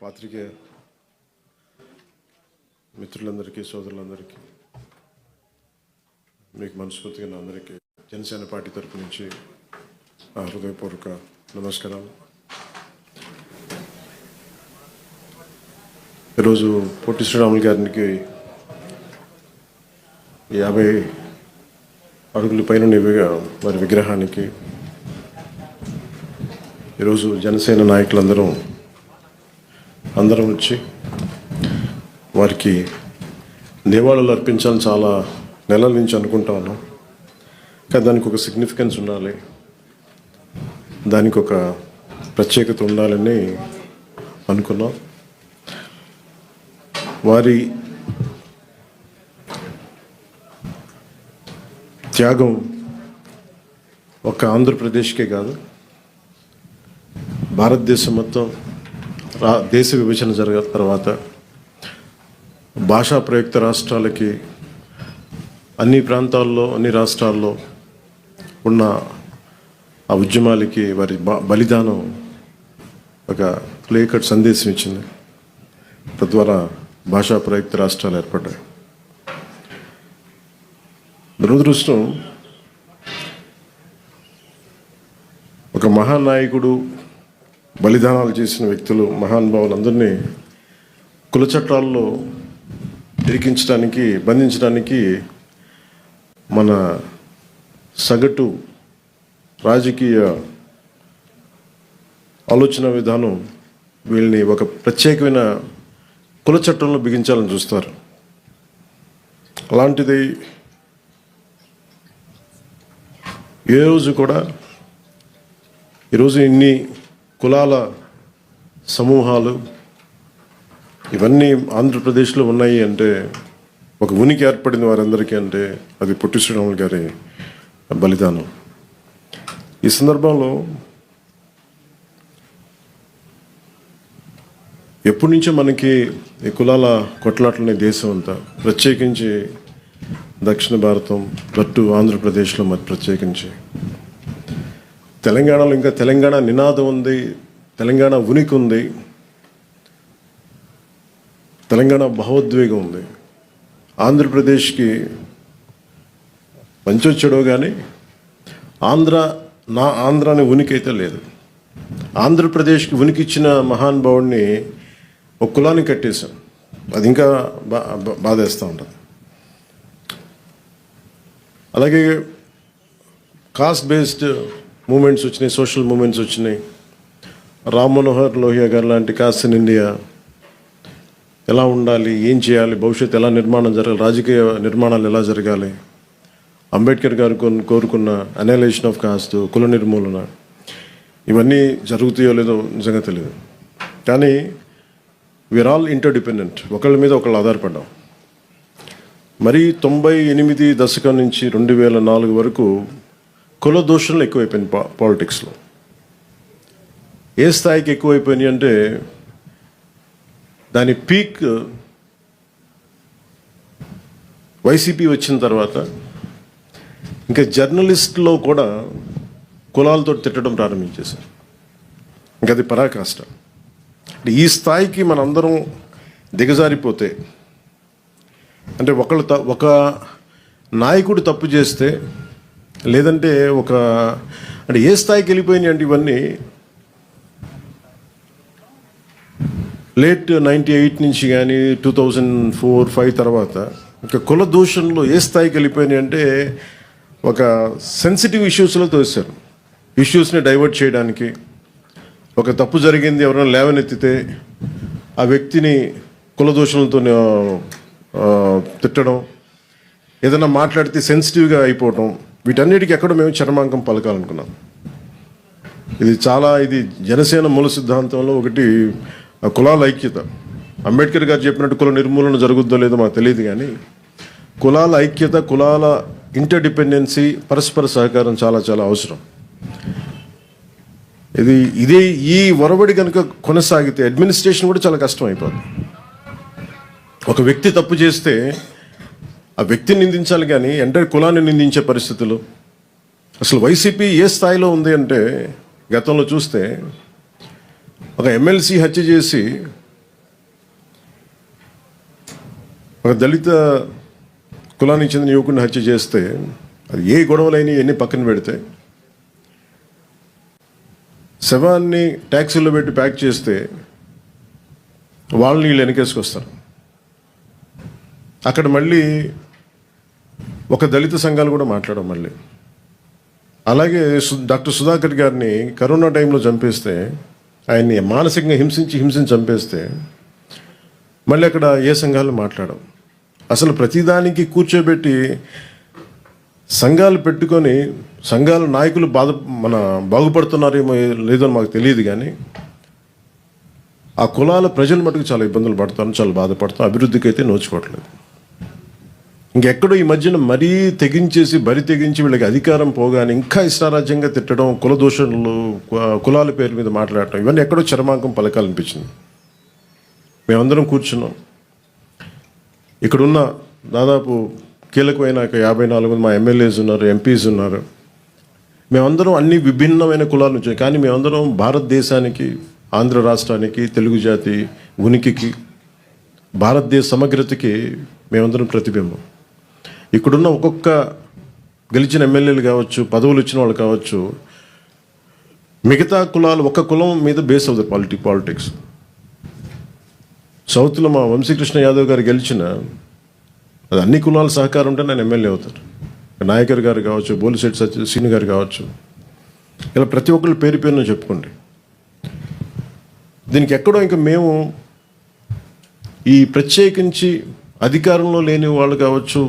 పాత్రికేయ మిత్రులందరికీ సోదరులందరికీ మీకు మనస్ఫూర్తిగా నా అందరికీ జనసేన పార్టీ తరపు నుంచి హృదయపూర్వక నమస్కారాలు. ఈరోజు పొట్టి శ్రీరాములు గారికి 50 అడుగుల పైన వారి విగ్రహానికి ఈరోజు జనసేన నాయకులందరం వచ్చి వారికి నివాళులు అర్పించాలని చాలా నెలల నుంచి అనుకుంటా ఉన్నాం. కానీ దానికి ఒక సిగ్నిఫికెన్స్ ఉండాలి, దానికి ఒక ప్రత్యేకత ఉండాలని అనుకున్నాం. వారి త్యాగం ఒక ఆంధ్రప్రదేశ్కే కాదు, భారతదేశం మొత్తం దేశ విభజన జరిగిన తర్వాత భాషా ప్రయుక్త రాష్ట్రాలకి అన్ని ప్రాంతాల్లో అన్ని రాష్ట్రాల్లో ఉన్న ఆ ఉద్యమాలకి వారి బలిదానం ఒక క్లియర్ కట్ సందేశం ఇచ్చింది. తద్వారా భాషా ప్రయుక్త రాష్ట్రాలు ఏర్పడ్డాయి. దురదృష్టం, ఒక మహానాయకుడు బలిదానాలు చేసిన వ్యక్తులు మహానుభావులందరినీ కుల చట్టాల్లో ఇరికించడానికి బంధించడానికి మన సగటు రాజకీయ ఆలోచన విధానం వీళ్ళని ఒక ప్రత్యేకమైన కుల చట్టంలో బిగించాలని చూస్తారు. అలాంటిది ఏ రోజు కూడా ఈరోజు ఇన్ని కులాల సమూహాలు ఇవన్నీ ఆంధ్రప్రదేశ్లో ఉన్నాయి అంటే, ఒక ఉనికి ఏర్పడింది వారందరికీ అంటే అది పొట్టి శ్రీరాములు గారి బలిదానం. ఈ సందర్భంలో ఎప్పటి నుంచో మనకి ఈ కులాల కొట్లాటలనే దేశం అంతా, ప్రత్యేకించి దక్షిణ భారతం, అటు ఆంధ్రప్రదేశ్లో మరి ప్రత్యేకించి తెలంగాణలో ఇంకా తెలంగాణ నినాదం ఉంది, తెలంగాణ ఉనికి ఉంది, తెలంగాణ భావోద్వేగం ఉంది. ఆంధ్రప్రదేశ్కి మంచి వచ్చాడో కానీ ఆంధ్ర అనే ఉనికి అయితే లేదు. ఆంధ్రప్రదేశ్కి ఉనికి ఇచ్చిన మహానుభావుడిని ఒక కులాన్ని కట్టేశాం. అది ఇంకా బాధేస్తూ ఉంటుంది. అలాగే కాస్ట్ బేస్డ్ మూమెంట్స్ వచ్చినాయి, సోషల్ మూమెంట్స్ వచ్చినాయి. రామ్ మనోహర్ లోహియా గారు లాంటి కాస్ట్ ఇన్ ఇండియా ఎలా ఉండాలి, ఏం చేయాలి, భవిష్యత్తు ఎలా నిర్మాణం జరగాలి, రాజకీయ నిర్మాణాలు ఎలా జరగాలి, అంబేద్కర్ గారు కోరుకున్న అనలైజేషన్ ఆఫ్ కాస్ట్, కుల నిర్మూలన, ఇవన్నీ జరుగుతాయో లేదో నిజంగా తెలియదు. కానీ వీఆర్ ఆల్ ఇంటర్డిపెండెంట్, ఒకళ్ళ మీద ఒకళ్ళు ఆధారపడ్డాం. మరి 98 దశకం నుంచి 2004 వరకు కుల దూషణలు ఎక్కువైపోయింది పాలిటిక్స్లో. ఏ స్థాయికి ఎక్కువైపోయినాయి అంటే, దాని పీక్ వైసీపీ వచ్చిన తర్వాత ఇంకా జర్నలిస్ట్లో కూడా కులాలతో తిట్టడం ప్రారంభించేశారు. ఇంకా అది పరాకాష్ట. ఈ స్థాయికి మనందరం దిగజారిపోతే, అంటే ఒక నాయకుడు తప్పు చేస్తే, లేదంటే అంటే ఏ స్థాయికి వెళ్ళిపోయినాయి అంటే ఇవన్నీ లేట్ 98 నుంచి కానీ 2004-05 తర్వాత ఇంకా కుల దూషణలో ఏ స్థాయికి వెళ్ళిపోయినాయి అంటే, ఒక సెన్సిటివ్ ఇష్యూస్లో తోసారు. ఇష్యూస్ని డైవర్ట్ చేయడానికి, ఒక తప్పు జరిగింది ఎవరైనా లేవనెత్తితే ఆ వ్యక్తిని కుల దూషణలతో తిట్టడం, ఏదైనా మాట్లాడితే సెన్సిటివ్గా అయిపోవటం, వీటన్నిటికీ ఎక్కడ మేము చర్మాంకం పలకాలనుకున్నాం. ఇది జనసేన మూల సిద్ధాంతంలో ఒకటి కులాల ఐక్యత. అంబేద్కర్ గారు చెప్పినట్టు కుల నిర్మూలన జరుగుద్దో లేదో మాకు తెలియదు, కానీ కులాల ఐక్యత, కులాల ఇంటర్డిపెండెన్సీ, పరస్పర సహకారం చాలా చాలా అవసరం. ఈ ఒరబడి కనుక కొనసాగితే అడ్మినిస్ట్రేషన్ కూడా చాలా కష్టం అయిపోతుంది. ఒక వ్యక్తి తప్పు చేస్తే ఆ వ్యక్తిని నిందించాలి కానీ ఎంటైర్ కులాన్ని నిందించే పరిస్థితులు. అసలు వైసీపీ ఏ స్థాయిలో ఉంది అంటే, గతంలో చూస్తే ఒక ఎమ్మెల్సీ హత్య చేసి ఒక దళిత కులానికి చెందిన యువకుడిని హత్య చేస్తే అది ఏ గొడవలైనా ఎన్ని పక్కన పెడితే శవాన్ని ట్యాక్సీలో పెట్టి ప్యాక్ చేస్తే వాళ్ళని వీళ్ళు వెనకేసుకొస్తారు. అక్కడ మళ్ళీ ఒక దళిత సంఘాలు కూడా మాట్లాడడం మళ్ళీ. అలాగే డాక్టర్ సుధాకర్ గారిని కరోనా టైంలో చంపేస్తే, ఆయన్ని మానసికంగా హింసించి చంపేస్తే మళ్ళీ అక్కడ ఏ సంఘాలు మాట్లాడడం. అసలు ప్రతిదానికి కూర్చోబెట్టి సంఘాలు పెట్టుకొని సంఘాల నాయకులు బాగుపడుతున్నారేమో లేదో మాకు తెలియదు, కానీ ఆ కులాల ప్రజలు మటుకు చాలా ఇబ్బందులు పడతారు, చాలా బాధపడతారు, అభివృద్ధికి అయితే నోచుకోవట్లేదు. ఇంకెక్కడో ఈ మధ్యన మరీ తెగించేసి తెగించి వీళ్ళకి అధికారం పోగానే ఇంకా ఇష్టారాజ్యంగా తిట్టడం, కుల దోషణలు, కులాల పేరు మీద మాట్లాడటం, ఇవన్నీ ఎక్కడో చరమాంకం పలకాలనిపించింది. మేమందరం కూర్చున్నాం. ఇక్కడున్న దాదాపు కీలకమైన 54 మంది మా ఎమ్మెల్యేస్ ఉన్నారు, ఎంపీస్ ఉన్నారు. మేమందరం అన్ని విభిన్నమైన కులాల నుంచి, కానీ మేమందరం భారతదేశానికి, ఆంధ్ర రాష్ట్రానికి, తెలుగు జాతి ఉనికికి, భారతదేశ సమగ్రతకి మేమందరం ప్రతిబింబం. ఇక్కడున్న ఒక్కొక్క గెలిచిన ఎమ్మెల్యేలు కావచ్చు, పదవులు ఇచ్చిన వాళ్ళు కావచ్చు, మిగతా కులాలు ఒక కులం మీద బేస్ అవుతారు పాలిటిక్స్. సౌత్లో మా వంశీకృష్ణ యాదవ్ గారు గెలిచిన, అది అన్ని కులాల సహకారం ఉంటే నేను ఎమ్మెల్యే అవుతారు. నాయకర్ గారు కావచ్చు, బోలిశెట్టి సీని గారు కావచ్చు, ఇలా ప్రతి ఒక్కళ్ళు పేరు పేరును చెప్పుకోండి. దీనికి ఎక్కడో ఇంకా మేము ఈ ప్రత్యేకించి అధికారంలో లేని వాళ్ళు కావచ్చు,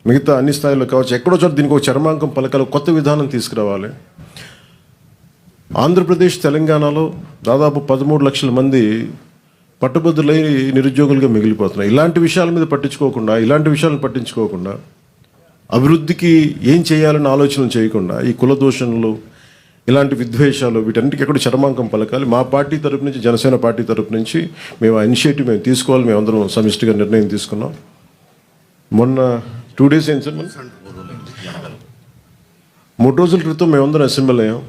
మిగతా అన్ని స్థాయిలో కావచ్చు, ఎక్కడో చోట దీనికి ఒక చర్మాంకం పలకాలి, కొత్త విధానం తీసుకురావాలి. ఆంధ్రప్రదేశ్, తెలంగాణలో దాదాపు 13 లక్షల మంది పట్టుబద్దులై నిరుద్యోగులుగా మిగిలిపోతున్నారు. ఇలాంటి విషయాల మీద ఇలాంటి విషయాలను పట్టించుకోకుండా, అభివృద్ధికి ఏం చేయాలని ఆలోచన చేయకుండా, ఈ కుల దూషణలు, ఇలాంటి విద్వేషాలు, వీటన్నిటికీ ఎక్కడ చరమాంకం పలకాలి. మా పార్టీ తరపు నుంచి, జనసేన పార్టీ తరపు నుంచి మేము ఆ ఇనిషియేటివ్ తీసుకోవాలి. మేమందరం సమిష్టిగా నిర్ణయం తీసుకున్నాం. మొన్న 2 days అయింది సార్, 3 రోజుల క్రితం మేమందరం అసెంబ్లీ అయ్యాం.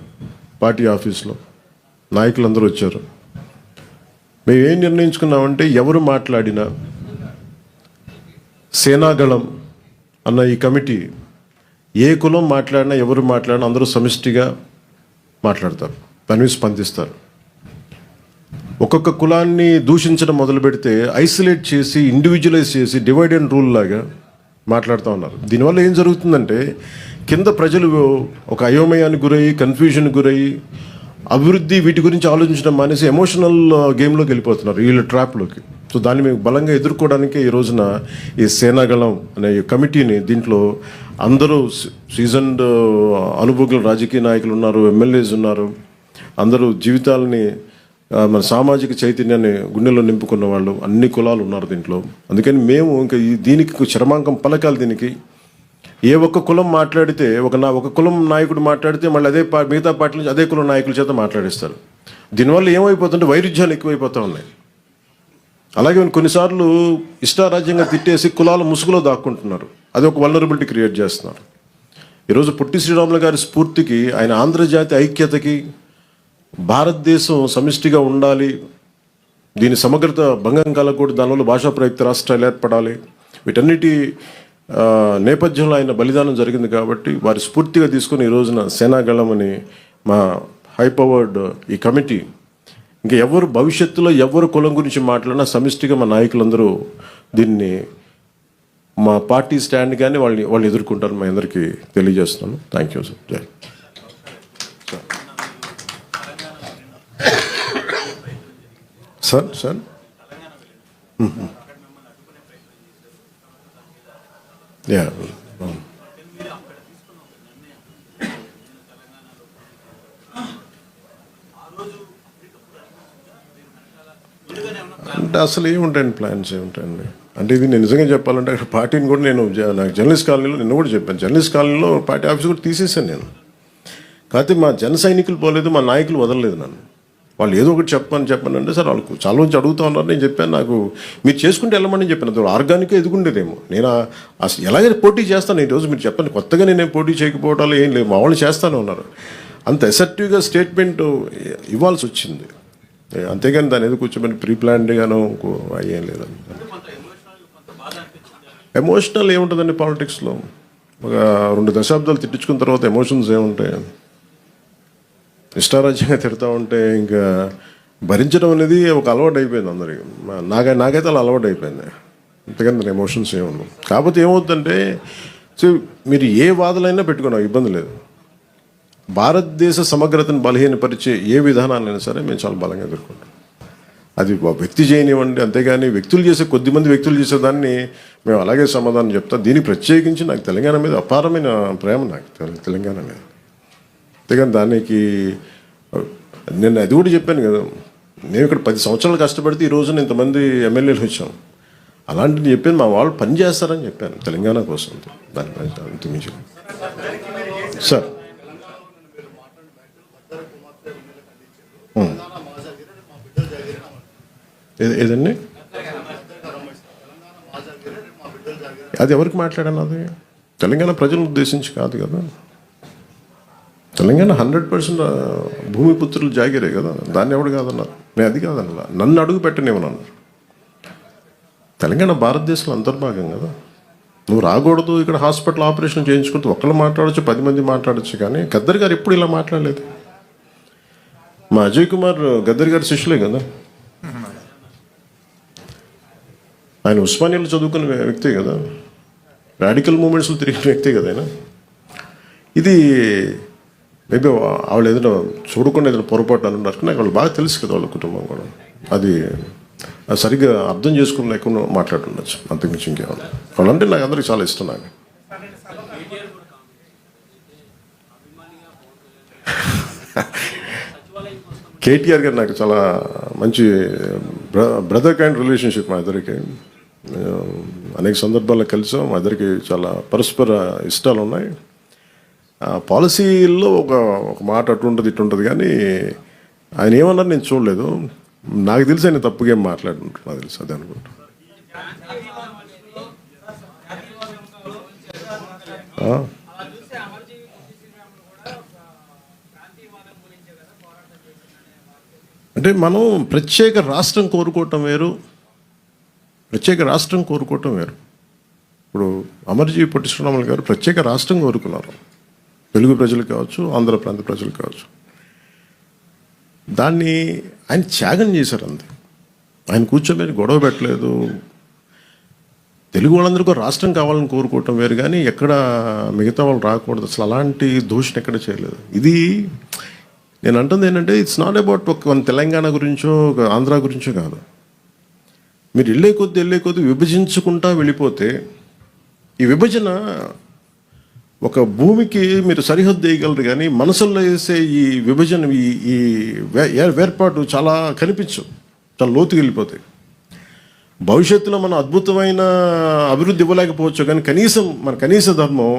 పార్టీ ఆఫీస్లో నాయకులందరూ వచ్చారు. మేమేం నిర్ణయించుకున్నామంటే, ఎవరు మాట్లాడినా సేనాగళం అన్న ఈ కమిటీ, ఏ కులం మాట్లాడినా, ఎవరు మాట్లాడినా అందరూ సమిష్టిగా మాట్లాడతారు, దాని మీద స్పందిస్తారు. ఒక్కొక్క కులాన్ని దూషించడం మొదలు పెడితే ఐసోలేట్ చేసి, ఇండివిజువలైజ్ చేసి, డివైడ్ అండ్ రూల్ లాగా మాట్లాడుతూ ఉన్నారు. దీనివల్ల ఏం జరుగుతుందంటే, కింద ప్రజలు ఒక అయోమయానికి గురయ్యి, కన్ఫ్యూజన్కి గురయ్యి, అభివృద్ధి వీటి గురించి ఆలోచించడం మానేసి ఎమోషనల్ గేమ్లోకి వెళ్ళిపోతున్నారు, వీళ్ళ ట్రాప్లోకి. సో దాన్ని మేము బలంగా ఎదుర్కోవడానికి ఈ రోజున ఈ సేనాగళం అనే కమిటీని, దీంట్లో అందరూ సీజన్డ్ అనుభవజ్ఞుల రాజకీయ నాయకులు ఉన్నారు, ఎమ్మెల్యేస్ ఉన్నారు, అందరూ జీవితాలని, మన సామాజిక చైతన్యాన్ని గుండెల్లో నింపుకున్న వాళ్ళు, అన్ని కులాలు ఉన్నారు దీంట్లో. అందుకని మేము ఇంకా దీనికి చరమాంకం పలకాలి. దీనికి ఏ ఒక్క కులం మాట్లాడితే, ఒక కులం నాయకుడు మాట్లాడితే మళ్ళీ మిగతా పార్టీ నుంచి అదే కులం నాయకుల చేత మాట్లాడిస్తారు. దీనివల్ల ఏమైపోతుంటే వైరుధ్యాలు ఎక్కువైపోతూ ఉన్నాయి. అలాగే కొన్నిసార్లు ఇష్టారాజ్యంగా తిట్టేసి కులాల ముసుగులో దాక్కుంటున్నారు. అది ఒక వల్నరబిలిటీ క్రియేట్ చేస్తున్నారు. ఈరోజు పొట్టి శ్రీరాములు గారి స్ఫూర్తికి, ఆయన ఆంధ్రజాతి ఐక్యతకి, భారతదేశం సమిష్టిగా ఉండాలి, దీని సమగ్రత భంగం కలగకూడదు, దానివల్ల భాషా ప్రయుక్త రాష్ట్రాలు ఏర్పడాలి, వీటన్నిటి నేపథ్యంలో ఆయన బలిదానం జరిగింది. కాబట్టి వారి స్ఫూర్తిగా తీసుకుని ఈ రోజున సేనాగళం అని మా హై పవర్డ్ ఈ కమిటీ, ఇంకా ఎవరు భవిష్యత్తులో ఎవరు కులం గురించి మాట్లాడినా సమిష్టిగా మా నాయకులందరూ దీన్ని, మా పార్టీ స్టాండ్ కానీ వాళ్ళు ఎదుర్కొంటారు. మా అందరికీ తెలియజేస్తున్నాను. Thank you sir. జై సార్. యా, అంటే అసలు ఏముంటాయండి, ప్లాన్స్ ఏముంటాయండి అంటే, ఇది నేను నిజంగా చెప్పాలంటే అక్కడ పార్టీని కూడా నాకు జర్నలిస్ట్ కాలనీలో నిన్న కూడా చెప్పాను, జర్నలిస్ట్ కాలనీలో పార్టీ ఆఫీస్ కూడా తీసేసాను నేను. కాకపోతే మా జన సైనికులు పోలేదు, మా నాయకులు వదలలేదు నన్ను. వాళ్ళు ఏదో ఒకటి చెప్పండి అంటే, సార్ వాళ్ళకు చాలా నుంచి అడుగుతూ ఉన్నారు. నేను చెప్పాను, నాకు మీరు చేసుకుంటే వెళ్ళమని చెప్పాను. అది ఆర్గానిక్గా ఎదుగుండేదేమో. నేను అసలు ఎలాగైనా పోటీ చేస్తాను. ఈరోజు మీరు చెప్పండి, కొత్తగా నేనేం పోటీ చేయకపోవడాలు ఏం లేవు, మా వాళ్ళు చేస్తానే ఉన్నారు. అంత అసర్టివ్గా స్టేట్మెంట్ ఇవ్వాల్సి వచ్చింది. అంతేగాని దాని ఏదో కూర్చోమని ప్రీ ప్లాన్డ్గాను అయ్యేం లేదండి. ఎమోషనల్ ఏముంటుందండి పాలిటిక్స్లో? ఒక 2 దశాబ్దాలు తిట్టించుకున్న తర్వాత ఎమోషన్స్ ఏముంటాయి? ఇష్టారాజ్యంగా తిడతా ఉంటే ఇంకా భరించడం అనేది ఒక అలవాటు అయిపోయింది అందరికి. నాకైతే అలా అలవాటు అయిపోయింది. అంతేగాని దాని ఎమోషన్స్ ఏముండవు. కాకపోతే ఏమవుతుందంటే, సో మీరు ఏ వాదనైనా పెట్టుకున్నా ఇబ్బంది లేదు. భారతదేశ సమగ్రతను బలహీనపరిచే ఏ విధానాలైనా సరే మేము చాలా బలంగా ఎదుర్కొంటాం. అది వ్యక్తి చేయనివ్వండి, అంతేగాని కొద్దిమంది వ్యక్తులు చేసేదాన్ని మేము అలాగే సమాధానం చెప్తాం. దీనికి ప్రత్యేకించి నాకు తెలంగాణ మీద అపారమైన ప్రేమ, నాకు తెలంగాణ మీద. అంతేగాని దానికి నేను అది కూడా చెప్పాను కదా, నేను ఇక్కడ 10 సంవత్సరాలు కష్టపడితే ఈ రోజున ఇంతమంది ఎమ్మెల్యేలు వచ్చాం. అలాంటిది చెప్పాను, మా వాళ్ళు పని చేస్తారని చెప్పాను తెలంగాణ కోసం. దాని అంతమించి సార్ ఏదండి? అది ఎవరికి మాట్లాడాను? అది తెలంగాణ ప్రజలను ఉద్దేశించి కాదు కదా. తెలంగాణ 100% భూమిపుత్రులు జాగిరే కదా, దాన్ని ఎవడు కాదన్నారు. నేను అది కాదన్నా, నన్ను అడుగు పెట్టనివ్వనన్నారు. తెలంగాణ భారతదేశంలో అంతర్భాగం కదా. నువ్వు రాకూడదు, ఇక్కడ హాస్పిటల్ ఆపరేషన్ చేయించుకుంటూ ఒక్కళ్ళు మాట్లాడచ్చు, 10 మంది మాట్లాడచ్చు. కానీ గద్దర్ గారు ఎప్పుడు ఇలా మాట్లాడలేదు. మా అజయ్ కుమార్ గద్దర్ గారి శిష్యులే కదా. ఆయన ఉస్మానియాలో చదువుకున్న వ్యక్తే కదా, రాడికల్ మూమెంట్స్లో తిరిగిన వ్యక్తే కదా ఆయన. ఇది మేబీ వాళ్ళు ఏదైనా చూడకుండా ఏదైనా పొరపాటు అని ఉన్నారు. నాకు వాళ్ళు బాగా తెలుసు కదా, వాళ్ళ కుటుంబం కూడా. అది సరిగ్గా అర్థం చేసుకుని లేకుండా మాట్లాడుతుండొచ్చు, అంతకుమించి ఇంకేమన్నా. వాళ్ళంటే నాకు అందరికీ చాలా ఇష్టం. నాకు కేటీఆర్ గారు నాకు చాలా మంచి బ్రదర్ కైండ్ రిలేషన్షిప్. మా ఇద్దరికి అనేక సందర్భాల్లో కలిసాం. మా ఇద్దరికి చాలా పరస్పర ఇష్టాలు ఉన్నాయి. పాలసీల్లో ఒక మాట అటు ఉంటుంది ఇటు ఉంటుంది, కానీ ఆయన ఏమన్నారు నేను చూడలేదు. నాకు తెలిసి ఆయన తప్పుగా ఏం మాట్లాడుకుంటారు, నాకు తెలుసు. అదే అనుకుంటా. అంటే మనం ప్రత్యేక రాష్ట్రం కోరుకోవటం వేరు, ప్రత్యేక రాష్ట్రం కోరుకోవటం వేరు. ఇప్పుడు అమర్జీ పొట్టి శ్రీరాములు గారు ప్రత్యేక రాష్ట్రం కోరుకున్నారు, తెలుగు ప్రజలు కావచ్చు, ఆంధ్ర ప్రాంత ప్రజలు కావచ్చు. దాన్ని ఆయన త్యాగం చేశారు అంతే. ఆయన కూర్చోబెట్టి గొడవ పెట్టలేదు. తెలుగు వాళ్ళందరికీ రాష్ట్రం కావాలని కోరుకోవటం వేరు, కానీ ఎక్కడ మిగతా వాళ్ళు రాకూడదు, అసలు అలాంటి దూషణ ఎక్కడ చేయలేదు. ఇది నేను అంటుంది ఏంటంటే, ఇట్స్ నాట్ అబౌట్ ఒక తెలంగాణ గురించో ఒక ఆంధ్ర గురించో కాదు. మీరు వెళ్ళే కొద్దీ విభజించుకుంటా వెళ్ళిపోతే, ఈ విభజన ఒక భూమికి మీరు సరిహద్దు వేయగలరు, కానీ మనసుల్లో వేసే ఈ విభజన, ఈ వేర్పాటు చాలా కనిపించు, చాలా లోతుకి వెళ్ళిపోతాయి. భవిష్యత్తులో మనం అద్భుతమైన అభివృద్ధి ఇవ్వలేకపోవచ్చు, కానీ మన కనీస ధర్మం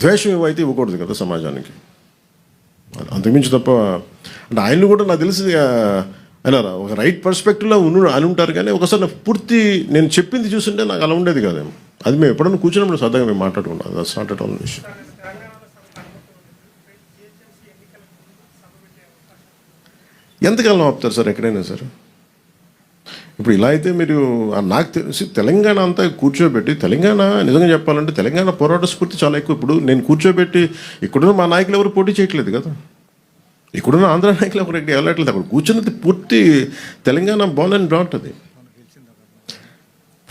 ద్వేషం ఇవైతే ఇవ్వకూడదు కదా సమాజానికి. అంతకుమించి తప్ప అంటే ఆయన్ని కూడా నాకు తెలిసి ఆయన ఒక రైట్ పర్స్పెక్టివ్లో అని ఉంటారు, కానీ ఒకసారి నాకు పూర్తి నేను చెప్పింది చూస్తుంటే నాకు అలా ఉండేది కాదేమో. అది మేము ఎప్పుడైనా కూర్చున్నప్పుడు సరదాగా మేము మాట్లాడుకున్నాం. దట్స్ నాట్ ఎట్ ఆల్ విషయం. ఎంతకాలం ఆపుతారు సార్ ఎక్కడైనా సార్? ఇప్పుడు ఇలా అయితే మీరు నాకు తెలిసి తెలంగాణ అంతా కూర్చోబెట్టి, తెలంగాణ నిజంగా చెప్పాలంటే తెలంగాణ పోరాట స్ఫూర్తి చాలా ఎక్కువ. ఇప్పుడు నేను కూర్చోబెట్టి ఇక్కడున్న మా నాయకులు ఎవరు పోటీ చేయట్లేదు కదా, ఇక్కడున్న ఆంధ్ర నాయకులు ఎవరు ఎక్కడ వెళ్ళట్లేదు. అక్కడ కూర్చున్నది పూర్తి తెలంగాణ బాల్ అండ్ బ్రాట్, అది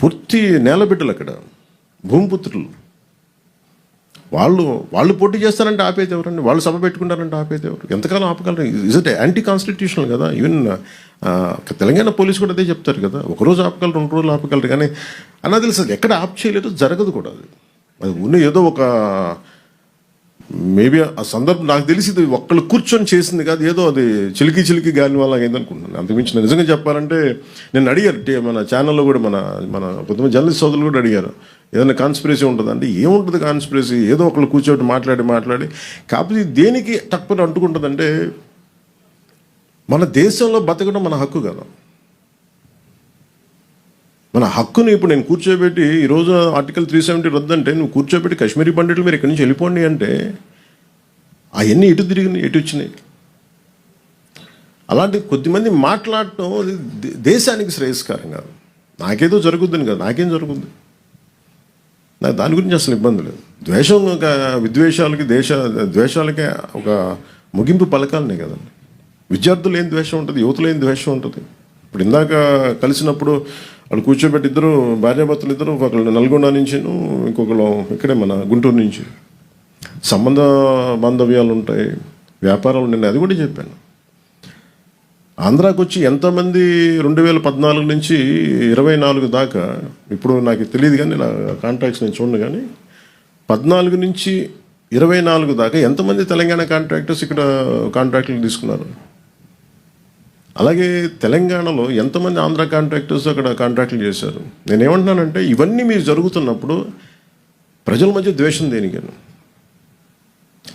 పూర్తి నేలబిడ్డలు, అక్కడ భూమిపుత్రులు. వాళ్ళు పోటీ చేస్తారంటే ఆపేది ఎవరండి? వాళ్ళు సభ పెట్టుకుంటారంటే ఆపేది ఎవరు? ఎంతకాలం ఆపగలరు? ఇజ్ ఇట్ యాంటీ కాన్స్టిట్యూషనల్ కదా. ఈవెన్ తెలంగాణ పోలీసు కూడా అదే చెప్తారు కదా, ఒకరోజు ఆపగలరు, 2 రోజులు ఆపగలరు, కానీ అన్నా తెలుసు ఎక్కడ ఆప్ చేయలేదు, జరగదు కూడా. అది ఉన్న ఏదో ఒక మేబీ ఆ సందర్భం నాకు తెలిసి ఇది ఒక్కళ్ళు కూర్చొని చేసింది కాదు, ఏదో అది చిలికి గాలి వల్ల అయిందనుకుంటున్నాను. అంతకుమించి నేను నిజంగా చెప్పాలంటే, నేను అడిగారు మన ఛానల్లో కూడా, మన కొంతమంది జర్నలిస్ట్ సోదరులు కూడా అడిగారు, ఏదైనా కాన్స్పిరసీ ఉంటుంది అంటే. ఏముంటుంది కాన్స్పిరసీ? ఏదో ఒకళ్ళు కూర్చోబెట్టి మాట్లాడి కాకపోతే దేనికి తక్కువ అంటుకుంటుందంటే, మన దేశంలో బతకడం మన హక్కు కదా. మన హక్కుని ఇప్పుడు నేను కూర్చోబెట్టి ఈరోజు ఆర్టికల్ 370 రద్దంటే, నువ్వు కూర్చోబెట్టి కాశ్మీరీ పండితులు మీరు ఇక్కడి నుంచి వెళ్ళిపోండి అంటే అవన్నీ ఎటు తిరిగినాయి, ఎటు వచ్చినాయి? అలాంటి కొద్దిమంది మాట్లాడటం అది దేశానికి శ్రేయస్కరం కాదు. నాకేదో జరుగుద్దని కాదు, నాకేం జరుగుద్ది? నాకు దాని గురించి అసలు ఇబ్బంది లేదు. ద్వేషం, విద్వేషాలకి ద్వేషాలకే ఒక ముగింపు పలకాలనే కదండి. విద్యార్థులు ఏం ద్వేషం ఉంటుంది, యువతలో ఏం ద్వేషం ఉంటుంది? ఇప్పుడు ఇందాక కలిసినప్పుడు వాళ్ళు కూర్చోబెట్టి ఇద్దరు భార్యాభర్తలు ఇద్దరు, ఒకళ్ళు నల్గొండ నుంచి, ఇంకొకళ్ళు ఇక్కడే మన గుంటూరు నుంచి. సంబంధ బాంధవ్యాలు ఉంటాయి, వ్యాపారాలు ఉన్నాయి. అది కూడా చెప్పాను. ఆంధ్రాకి వచ్చి ఎంతమంది 2014 నుంచి 24 దాకా, ఇప్పుడు నాకు తెలియదు కానీ నా కాంట్రాక్ట్స్ నేను చూడను, కానీ 14 నుంచి 24 దాకా ఎంతమంది తెలంగాణ కాంట్రాక్టర్స్ ఇక్కడ కాంట్రాక్టులు తీసుకున్నారు? అలాగే తెలంగాణలో ఎంతమంది ఆంధ్ర కాంట్రాక్టర్స్ అక్కడ కాంట్రాక్టులు చేశారు? నేనేమంటున్నానంటే, ఇవన్నీ మీరు జరుగుతున్నప్పుడు ప్రజల మధ్య ద్వేషం దేనికని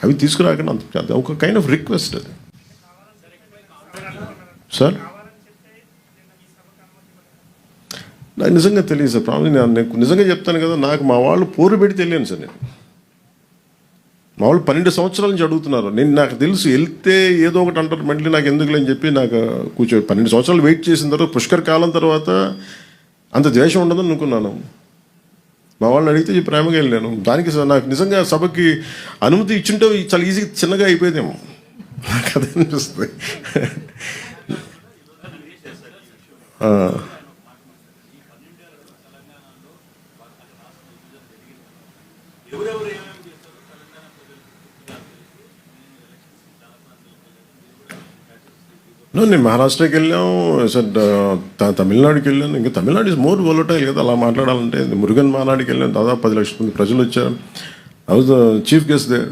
అవి తీసుకురాకుండా ఒక కైండ్ ఆఫ్ రిక్వెస్ట్ అది. సార్ నాకు నిజంగా తెలియదు సార్. ప్రాబ్లం నేను నిజంగా చెప్తాను కదా, నాకు మా వాళ్ళు పోరు పెడితే వెళ్ళాను సార్. నేను మా వాళ్ళు 12 సంవత్సరాల నుంచి అడుగుతున్నారు. నాకు తెలుసు వెళ్తే ఏదో ఒకటి అంటారు, మళ్ళీ నాకు ఎందుకులే అని చెప్పి నాకు 12 సంవత్సరాలు వెయిట్ చేసిన తర్వాత, పుష్కర్ కాలం తర్వాత అంత ద్వేషం ఉండదని అనుకున్నాను. మా వాళ్ళని అడిగితే ప్రేమగా వెళ్ళాను. దానికి నాకు నిజంగా సభకి అనుమతి ఇచ్చుంటే చాలా ఈజీగా చిన్నగా అయిపోయేదేమో, నాకు అదే అనిపిస్తుంది. నేను మహారాష్ట్రకి వెళ్ళాం సార్, తమిళనాడుకి వెళ్ళాను. ఇంకా తమిళనాడు ఇస్ మోర్ వోలటైల్ కదా అలా మాట్లాడాలంటే. మురుగన్ మానాడికి వెళ్ళాను, దాదాపు 10 లక్షల మంది ప్రజలు వచ్చారు. I was chief guest there.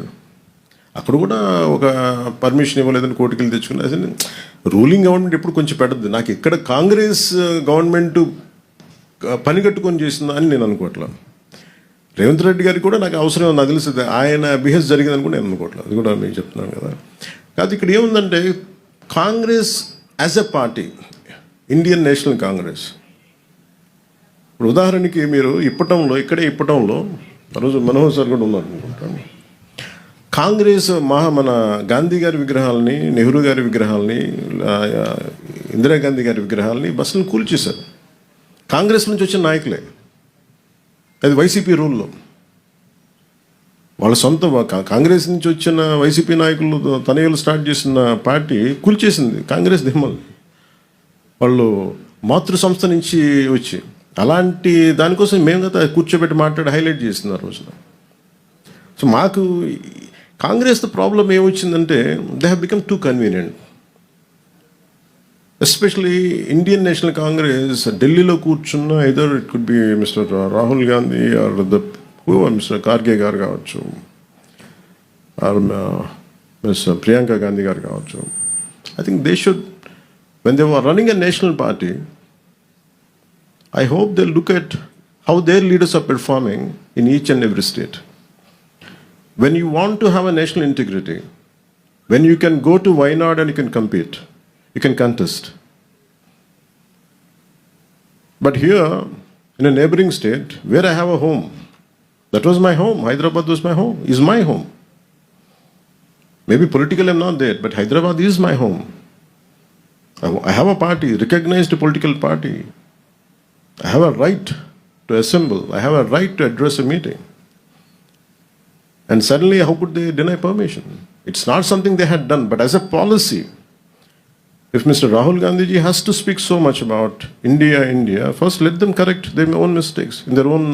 అక్కడ కూడా ఒక పర్మిషన్ ఇవ్వలేదని కోర్టుకి వెళ్ళి తెచ్చుకున్నా. అసలు రూలింగ్ గవర్నమెంట్ ఎప్పుడు కొంచెం పెట్టద్దు. నాకు ఇక్కడ కాంగ్రెస్ గవర్నమెంట్ పని కట్టుకొని చేసిందా అని నేను అనుకోవట్లేదు. రేవంత్ రెడ్డి గారికి కూడా నాకు అవసరం నాకు తెలుస్తుంది, ఆయన బిహేవ్ జరిగిందని కూడా నేను అనుకోవట్లేదు. అది కూడా మీకు చెప్తున్నాను కదా. కాదు ఇక్కడ ఏముందంటే, Congress as a party, Indian National Congress, ఇప్పుడు ఉదాహరణకి మీరు ఇప్పటంలో రోజు మనోహర్ సార్ కూడా ఉన్నారు అనుకుంటాను. కాంగ్రెస్ మన గాంధీ గారి విగ్రహాలని, నెహ్రూ గారి విగ్రహాలని, ఇందిరాగాంధీ గారి విగ్రహాలని బస్సులను కూల్చేశారు. కాంగ్రెస్ నుంచి వచ్చిన నాయకులే. అది వైసీపీ రూల్లో వాళ్ళ సొంత కాంగ్రెస్ నుంచి వచ్చిన వైసీపీ నాయకులు తనయులు స్టార్ట్ చేసిన పార్టీ కూల్చేసింది కాంగ్రెస్ దిమ్మలు. వాళ్ళు మాతృ సంస్థ నుంచి వచ్చి అలాంటి దానికోసం మేము కదా కూర్చోబెట్టి మాట్లాడి హైలైట్ చేసింది ఆ రోజున. సో మాకు కాంగ్రెస్ ప్రాబ్లం ఏమొచ్చిందంటే, they have become too convenient. Especially Indian National Congress ఢిల్లీలో కూర్చున్న, either it could be mister Rahul Gandhi or mister Kharge గారు కావచ్చు, ఆర్ మిస్ ప్రియాంక గాంధీ గారు కావచ్చు. I think they should, when they were running a national party, I hope they'll look at how their leaders are performing in each and every state. When you want to have a national integrity, when you can go to Wayanad and you can compete, you can contest. But here, in a neighboring state, where I have a home, that was my home, Hyderabad was my home, is my home. Maybe politically I'm not there, but Hyderabad is my home. I have a party, recognized political party. I have a right to assemble. I have a right to address a meeting. And suddenly, how could they deny permission? It's not something they had done, but as a policy, if Mr. Rahul Gandhi ji has to speak so much about India, first let them correct their own mistakes in their own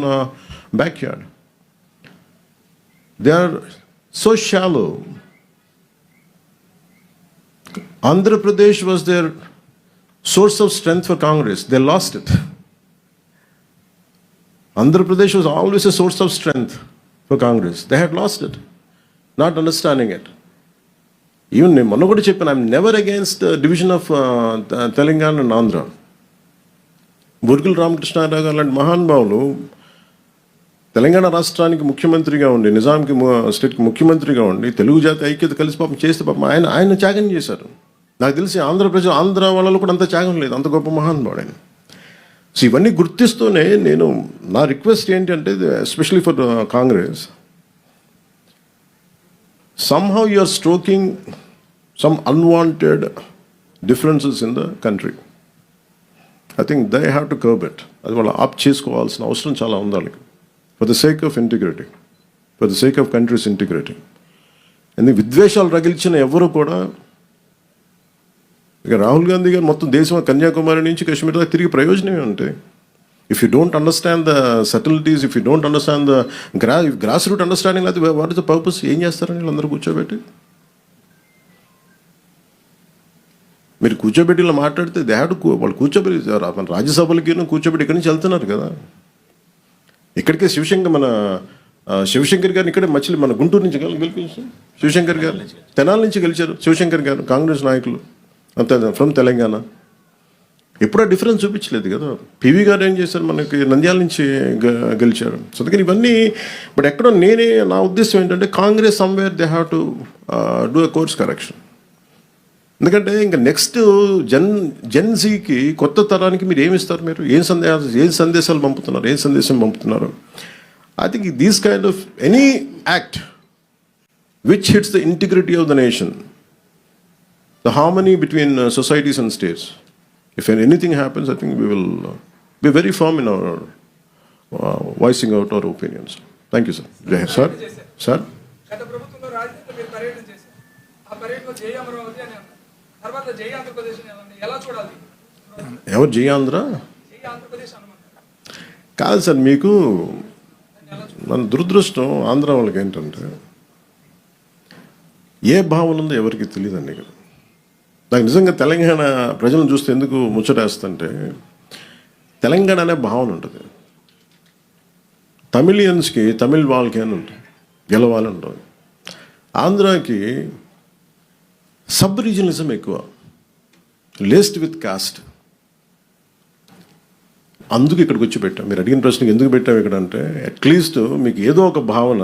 backyard. They are so shallow. Andhra Pradesh was their source of strength for Congress. They lost it. Andhra Pradesh was always a source of strength for Congress. They had lost it, not understanding it. Even Manogodu Cheppan, I'm never against the division of Telangana and Andhra. Burgul Ramakrishna Rao లాంటి మహానుభావులు తెలంగాణ రాష్ట్రానికి ముఖ్యమంత్రిగా ఉండి, నిజాంకి స్టేట్కి ముఖ్యమంత్రిగా ఉండి, తెలుగు జాతి ఐక్యత కలిసి పాపం చేస్తే పాపం ఆయన త్యాగం చేశారు. నాకు తెలిసి ఆంధ్ర వాళ్ళలో కూడా అంత త్యాగం లేదు, అంత గొప్ప మహానుభావుడు ఆయన. సో ఇవన్నీ గుర్తిస్తూనే నేను నా రిక్వెస్ట్ ఏంటంటే, especially for Congress, somehow you are stroking some unwanted differences in the country. I think they have to curb it. అది వాళ్ళు ఆప్ చేసుకోవాల్సిన అవసరం చాలా ఉంది వాళ్ళకి, for the sake of integrity, for the sake of countries integrity. ఎందుకు విద్వేషాలు రగిల్చిన ఎవరు కూడా, ఇక రాహుల్ గాంధీ గారు మొత్తం దేశం కన్యాకుమారి నుంచి కాశ్మీర్ దాకా తిరిగి ప్రయోజనమే ఉంటాయి. If you don't understand the subtleties, if you don't understand the grass root understanding, అయితే వాట్ ఇస్ ద పర్పస్? ఏం చేస్తారని వీళ్ళందరూ కూర్చోబెట్టి, మీరు కూర్చోబెట్టి ఇలా మాట్లాడితే దే హ్యావ్ టు, వాళ్ళు కూర్చోబెట్టి మన రాజ్యసభలకి కూర్చోబెట్టి ఇక్కడి నుంచి వెళ్తున్నారు కదా. ఇక్కడికే శివశంకర్ గారిని ఇక్కడే మన గుంటూరు నుంచి గెలిపించారు. శివశంకర్ గారు తెనాల నుంచి గెలిచారు. శివశంకర్ గారు కాంగ్రెస్ నాయకులు అంతే, ఫ్రమ్ తెలంగాణ. ఎప్పుడూ డిఫరెన్స్ చూపించలేదు కదా. పివి గారు ఏం చేశారు, మనకి నంద్యాల నుంచి గెలిచారు. సో అందుకని ఇవన్నీ, బట్ ఎక్కడో నా ఉద్దేశం ఏంటంటే Congress somewhere they have to do a course correction. ఎందుకంటే ఇంకా నెక్స్ట్ జెన్జీకి, కొత్త తరానికి మీరు ఏమిస్తారు? మీరు ఏం సందేశాలు పంపుతున్నారు, ఏం సందేశం పంపుతున్నారు? I think these kind of any act which hits the integrity of the nation, the harmony between societies and states, if anything happens, I think we will be very firm in our voicing out our opinions. Thank you, sir. Jai Hind. Sir. గత ప్రభుత్వంలో రాజధానిలో మీరు పర్యటన చేశారు. ఆ పర్యటనలో జై అమరావతి అని అన్నారు. తర్వాత జై ఆంధ్రప్రదేశ్ ఎలా చూడాలి? ఎవరు జై ఆంధ్ర? జై ఆంధ్రప్రదేశ్ అనమాట కాదు సార్. మీకు మన దురదృష్టం ఆంధ్ర వాళ్ళకి ఏంటంటే ఏ భావన ఉందో ఎవరికి తెలియదండి. ఇక్కడ నాకు నిజంగా తెలంగాణ ప్రజలను చూస్తే ఎందుకు ముచ్చటేస్తుంటే, తెలంగాణ అనే భావన ఉంటుంది. తమిళియన్స్కి, తమిళ్ వాళ్ళకి అని ఉంటుంది, గెలవాలని ఉంటుంది. ఆంధ్రాకి సబ్ రీజనలిజం ఎక్కువ, లేస్డ్ విత్ కాస్ట్. అందుకు ఇక్కడికి వచ్చి పెట్టాం. మీరు అడిగిన ప్రశ్నకి ఎందుకు పెట్టాం ఇక్కడ అంటే, అట్లీస్ట్ మీకు ఏదో ఒక భావన,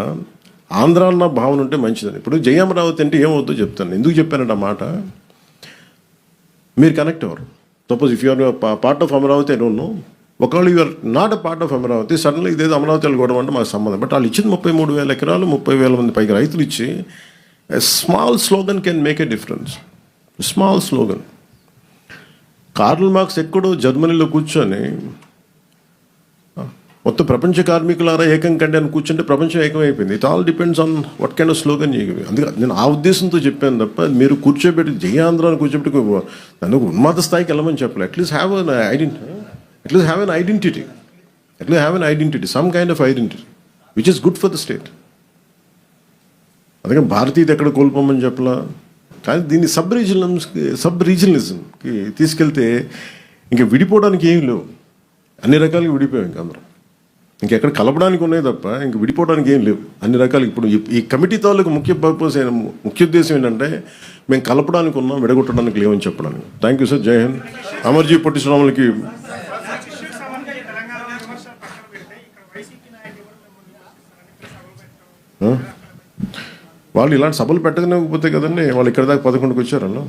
ఆంధ్ర అన్న భావన ఉంటే మంచిదని. ఇప్పుడు జై అమరావతి అంటే ఏమవుతుందో చెప్తాను. ఎందుకు చెప్పానంటే ఆ మాట, మీరు కనెక్ట్ అవ్వరు. Suppose if you're part of Amaravati, I don't know. ఒకవేళ you're not a part of Amaravati, సడన్గా ఇదేదో అమరావతి వెళ్ళకూడదు అంటే మాకు సంబంధం. బట్ వాళ్ళు ఇచ్చింది 33,000 ఎకరాలు, 30,000 మంది పైగా రైతులు ఇచ్చి, a small slogan can make a difference. Small slogan. Karl Marx ఎక్కడో జర్మనీలో కూర్చొని మొత్తం ప్రపంచ కార్మికులారా ఏకం కండి అని కూర్చుంటే ప్రపంచం ఏకమైపోయింది. It all depends on what kind of slogan. అందుకే నేను ఆ ఉద్దేశంతో చెప్పాను తప్ప, మీరు కూర్చోబెట్టి జై ఆంధ్ర అని కూర్చోబెట్టి నన్ను ఉన్నత స్థాయికి వెళ్ళమని చెప్పలేదు. At least have an identity, some kind of identity which is good for the state. అందుకని భారతీయత ఎక్కడ కోల్పోమని చెప్పలా. కానీ దీన్ని సబ్ రీజనలిజంకి తీసుకెళ్తే ఇంక విడిపోవడానికి ఏమి లేవు. అన్ని రకాలుగా విడిపోయాం ఇంక అందరం. ఇంకెక్కడ కలపడానికి ఉన్నాయి తప్ప ఇంక విడిపోవడానికి ఏం లేవు. అన్ని రకాలు. ఇప్పుడు ఈ కమిటీ తాలూకు ముఖ్య ఉద్దేశం ఏంటంటే, మేము కలపడానికి ఉన్నాం, విడగొట్టడానికి లేవని చెప్పడానికి. Thank you sir. జై హింద్. అమర్జీ పొట్టి శ్రీరాములకి వాళ్ళు ఇలాంటి సభలు పెట్టకపోతే కదండి వాళ్ళు ఇక్కడ దాకా 11కి వచ్చారన్న.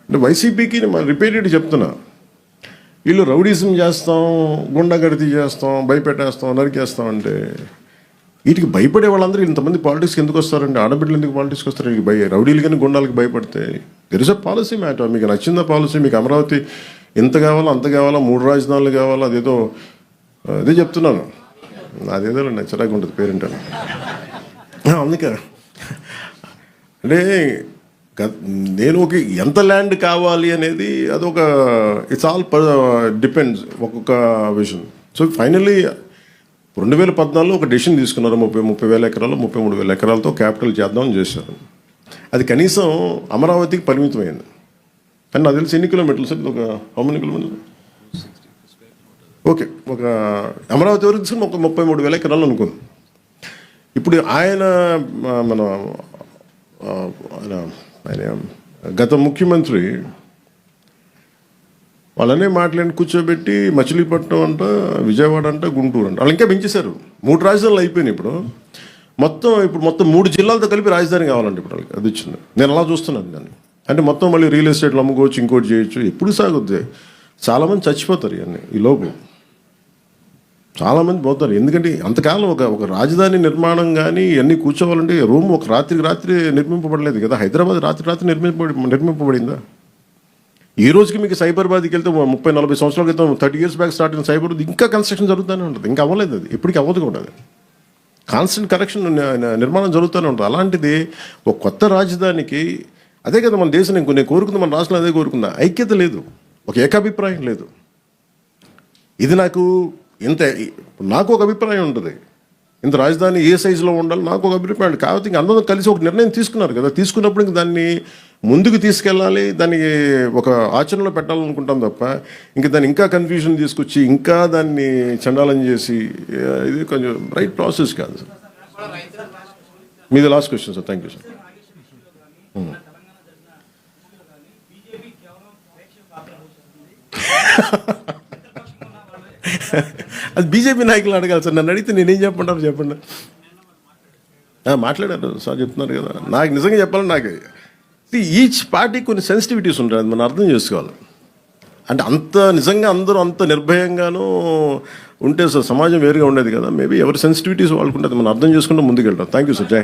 అంటే వైసీపీకి రిపీటెడ్ చెప్తున్నా, వీళ్ళు రౌడీజం చేస్తాం, గుండాగర్దీ చేస్తాం, భయపెట్టేస్తాం, నరికేస్తాం అంటే, వీటికి భయపడే వాళ్ళందరూ ఇంతమంది పాలిటిక్స్కి ఎందుకు వస్తారండి? ఆడబిడ్డలు ఎందుకు పాలిటిక్స్కి వస్తారు? రౌడీలు కానీ గుండాలకి భయపడితే there is a policy matter. మీకు నచ్చిందా పాలసీ? మీకు అమరావతి ఎంత కావాలో అంత కావాలా, 3 రాజధానులు కావాలా, అదేదో అదే చెప్తున్నాను. అదేదో నచ్చరాగా ఉంటుంది పేరెంటాను. అందుకే అంటే నేను ఎంత ల్యాండ్ కావాలి అనేది అదొక, ఇట్స్ ఆల్ డిపెండ్స్ ఒక్కొక్క విషయం. సో ఫైనల్లీ 2014లో ఒక డెసిషన్ తీసుకున్నారు. 30,000 ఎకరాలు, 33,000 ఎకరాలతో క్యాపిటల్ చేద్దామని చేశారు. అది కనీసం అమరావతికి పరిమితమైంది. కానీ నాకు తెలిసి ఎన్ని కిలోమీటర్లు సార్? ఒక హౌ మెనీ కిలోమీటర్లు? ఓకే, ఒక అమరావతి వరకు తీసుకుని ఒక 33,000 ఎకరాలు అనుకుంది. ఇప్పుడు ఆయన గత ముఖ్యమంత్రి వాళ్ళనే మాట్లాడి కూర్చోబెట్టి మచిలీపట్నం అంట, విజయవాడ అంట, గుంటూరు అంట, వాళ్ళు ఇంకా పెంచేశారు. 3 రాజధానులు అయిపోయినాయి. ఇప్పుడు మొత్తం 3 జిల్లాలతో కలిపి రాజధాని కావాలంటే ఇప్పుడు వాళ్ళకి అది వచ్చింది. నేను అలా చూస్తున్నాను దాన్ని. అంటే మొత్తం మళ్ళీ రియల్ ఎస్టేట్లు అమ్ముకోవచ్చు, ఇంకోటి చేయొచ్చు. ఎప్పుడు సాగుద్ది? చాలామంది చచ్చిపోతారు ఇవన్నీ ఈ లోపు. చాలామంది పోతారు. ఎందుకంటే అంతకాలం ఒక రాజధాని నిర్మాణం కానీ ఇవన్నీ కూర్చోవాలంటే రూమ్ ఒక రాత్రికి రాత్రి నిర్మింపబడలేదు కదా. హైదరాబాద్ రాత్రి నిర్మింపబడిందా? ఈ రోజుకి మీకు సైబరాబాద్కి వెళ్తే 30-40 సంవత్సరాల క్రితం 30 years బ్యాక్ స్టార్ట్ అయిన సైబరాబాద్ ఇంకా కన్స్ట్రక్షన్ జరుగుతూనే ఉంటుంది. ఇంకా అవ్వలేదు, అది ఎప్పటికీ అవ్వదు కూడా. అది కాన్స్టెంట్ కరెక్షన్ నిర్మాణం జరుగుతూనే ఉంటుంది. అలాంటిది ఒక కొత్త రాజధానికి అదే కదా మన దేశం నేను కోరుకుందా, మన రాష్ట్రంలో అదే కోరుకుందా. ఐక్యత లేదు, ఒక ఏకాభిప్రాయం లేదు. ఇది నాకు ఒక అభిప్రాయం ఉంటుంది, ఇంత రాజధాని ఏ సైజులో ఉండాలి నాకు ఒక అభిప్రాయం. కాబట్టి ఇంక అందరం కలిసి ఒక నిర్ణయం తీసుకున్నారు కదా. తీసుకున్నప్పుడు ఇంక దాన్ని ముందుకు తీసుకెళ్ళాలి, దాన్ని ఒక ఆచరణలో పెట్టాలనుకుంటాం తప్ప ఇంక దాన్ని ఇంకా కన్ఫ్యూజన్ తీసుకొచ్చి ఇంకా దాన్ని చండాలం చేసి ఇది కొంచెం రైట్ ప్రాసెస్ కాదు సార్. మీది last question sir. Thank you sir. అది బీజేపీ నాయకులు అడగాలి సార్. నన్ను అడిగితే నేనేం చెప్పంటారు చెప్పండి. మాట్లాడారు సార్, చెప్తున్నారు కదా. నాకు నిజంగా చెప్పాలని నాకు ఈచ్ పార్టీ కొన్ని సెన్సిటివిటీస్ ఉంటాయి, అది మనం అర్థం చేసుకోవాలి. అంటే అంత నిజంగా అందరూ అంత నిర్భయంగానూ ఉంటే సార్ సమాజం వేరుగా ఉండేది కదా. మేబీ ఎవరి సెన్సిటివిటీస్ వాళ్ళకు ఉంటుంది, మనం అర్థం చేసుకుంటే ముందుకెళ్తాం. Thank you sir. జై